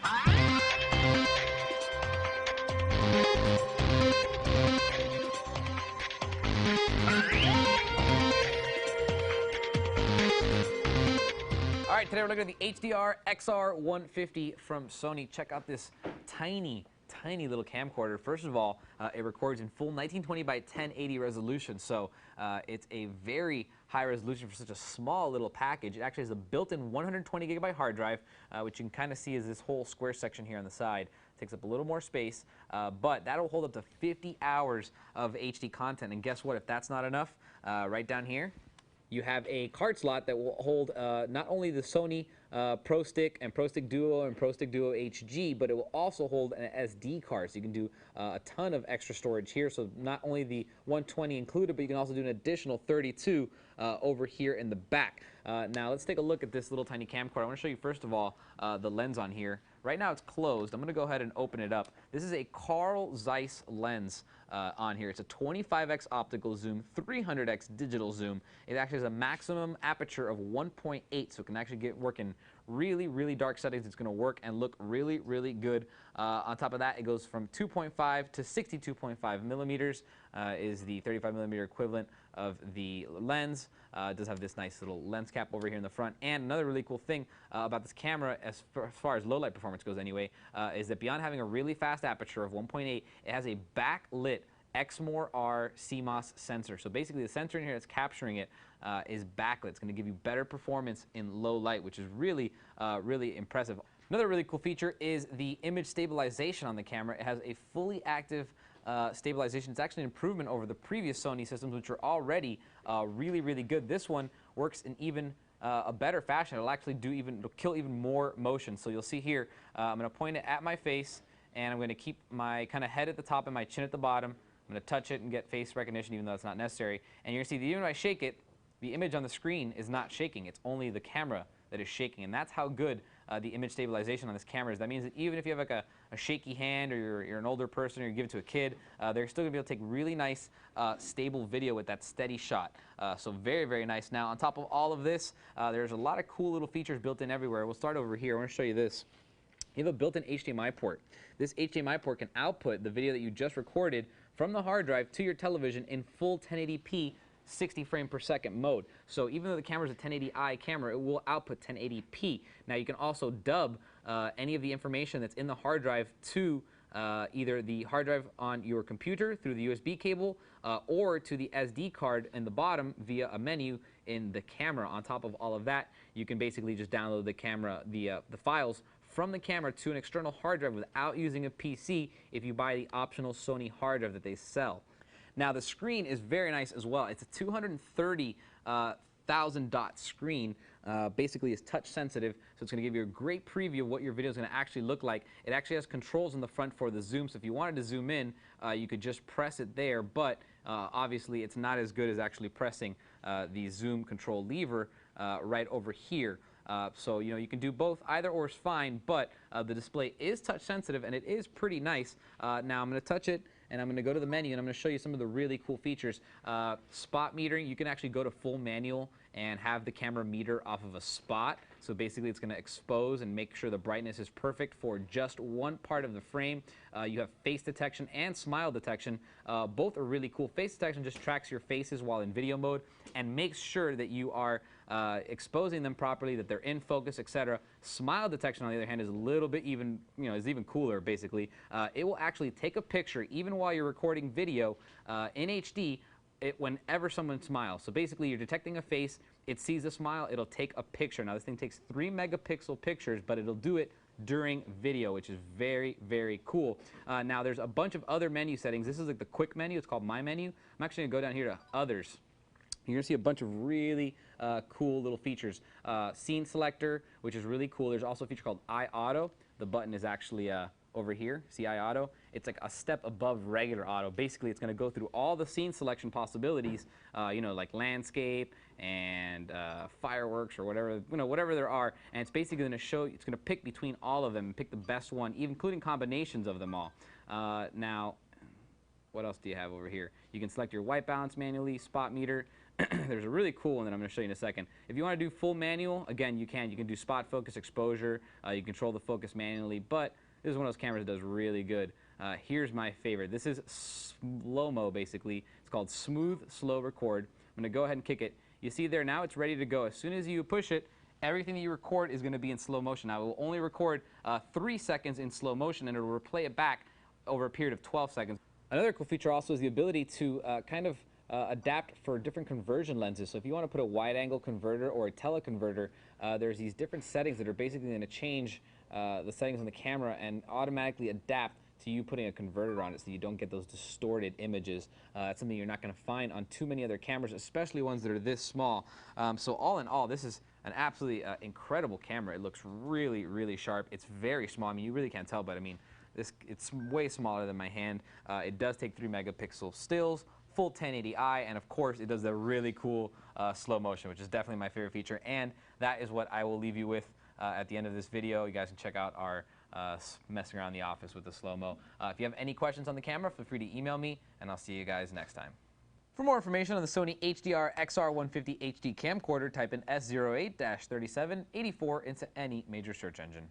All right, today we're looking at the HDRXR150 from Sony. Check out this tiny little camcorder. First of all, it records in full 1920 by 1080 resolution, so it's a very high resolution for such a small little package. It actually has a built-in 120 gigabyte hard drive, which you can kind of see is this whole square section here on the side. It takes up a little more space, but that'll hold up to 50 hours of HD content. And guess what? If that's not enough, right down here, you have a card slot that will hold not only the Sony Pro Stick and Pro Stick Duo and Pro Stick Duo HG, but it will also hold an SD card. So you can do a ton of extra storage here. So not only the 120 included, but you can also do an additional 32 over here in the back. Now let's take a look at this little tiny camcorder. I want to show you first of all the lens on here. Right now it's closed. I'm going to go ahead and open it up. This is a Carl Zeiss lens on here. It's a 25x optical zoom, 300x digital zoom. It actually has a maximum aperture of 1.8, so it can actually work in really dark settings. It's going to work and look really good. On top of that, it goes from 2.5 to 62.5 millimeters, is the 35 millimeter equivalent of the lens. It does have this nice little lens cap over here in the front. And another really cool thing about this camera, as far as low light performance goes anyway, is that beyond having a really fast aperture of 1.8, it has a backlit Exmor R CMOS sensor. So basically the sensor in here that's capturing it is backlit. It's going to give you better performance in low light, which is really impressive. Another really cool feature is the image stabilization on the camera. It has a fully active stabilization. It's actually an improvement over the previous Sony systems, which are already really good. This one works in even a better fashion. It'll actually it'll kill even more motion. So you'll see here, I'm going to point it at my face, and I'm going to keep my kind of head at the top and my chin at the bottom. I'm going to touch it and get face recognition, even though it's not necessary. And you're going to see that even if I shake it, the image on the screen is not shaking. It's only the camera that is shaking, and that's how good the image stabilization on this camera is. That means that even if you have like a shaky hand, or you're an older person, or you give it to a kid, they're still going to be able to take really nice, stable video with that SteadyShot. So very nice. Now, on top of all of this, there's a lot of cool little features built in everywhere. We'll start over here. I want to show you this. You have a built-in HDMI port. This HDMI port can output the video that you just recorded from the hard drive to your television in full 1080p 60 frame per second mode. So even though the camera is a 1080i camera, it will output 1080p. Now you can also dub any of the information that's in the hard drive to either the hard drive on your computer through the USB cable or to the SD card in the bottom via a menu in the camera. On top of all of that, you can basically just download the files from the camera to an external hard drive without using a PC if you buy the optional Sony hard drive that they sell. Now the screen is very nice as well. It's a 230,000 dot screen. Basically it's touch sensitive, so it's going to give you a great preview of what your video is going to actually look like. It actually has controls in the front for the zoom, so if you wanted to zoom in, you could just press it there, but obviously it's not as good as actually pressing the zoom control lever right over here. So you can do both. Either or is fine, but the display is touch sensitive and it is pretty nice. Now I'm going to touch it and I'm going to go to the menu and I'm going to show you some of the really cool features. Spot metering, you can actually go to full manual and have the camera meter off of a spot. So basically it's going to expose and make sure the brightness is perfect for just one part of the frame. You have face detection and smile detection. Both are really cool. Face detection just tracks your faces while in video mode and makes sure that you are exposing them properly, that they're in focus, etc. Smile detection, on the other hand, is a little bit even cooler, basically. It will actually take a picture, even while you're recording video in HD, whenever someone smiles. So basically, you're detecting a face, it sees a smile, it'll take a picture. Now, this thing takes 3 megapixel pictures, but it'll do it during video, which is very cool. Now, there's a bunch of other menu settings. This is like the quick menu. It's called My Menu. I'm actually going to go down here to Others. You're going to see a bunch of really cool little features. Scene selector, which is really cool. There's also a feature called Eye Auto. The button is actually over here. See Eye Auto? It's like a step above regular auto. Basically, it's going to go through all the scene selection possibilities, like landscape and fireworks or whatever there are. And it's basically going to show, it's going to pick between all of them and pick the best one, including combinations of them all. Now, what else do you have over here? You can select your white balance manually, spot meter. There's a really cool one that I'm going to show you in a second. If you want to do full manual, again, you can. You can do spot focus, exposure. You control the focus manually, but this is one of those cameras that does really good. Here's my favorite. This is slow-mo, basically. It's called Smooth Slow Record. I'm going to go ahead and kick it. You see there now it's ready to go. As soon as you push it, everything that you record is going to be in slow motion. Now, it will only record 3 seconds in slow motion, and it will replay it back over a period of 12 seconds. Another cool feature also is the ability to adapt for different conversion lenses. So if you want to put a wide-angle converter or a teleconverter, there's these different settings that are basically going to change the settings on the camera and automatically adapt to you putting a converter on it so you don't get those distorted images. That's something you're not going to find on too many other cameras, especially ones that are this small. So all in all, this is an absolutely incredible camera. It looks really, really sharp. It's very small. I mean, you really can't tell, but I mean, it's way smaller than my hand. It does take 3 megapixel stills, full 1080i, and of course it does the really cool slow motion, which is definitely my favorite feature, and that is what I will leave you with at the end of this video. You guys can check out our messing around the office with the slow-mo. If you have any questions on the camera, feel free to email me, and I'll see you guys next time. For more information on the Sony HDRXR150 HD Camcorder, type in S08-3784 into any major search engine.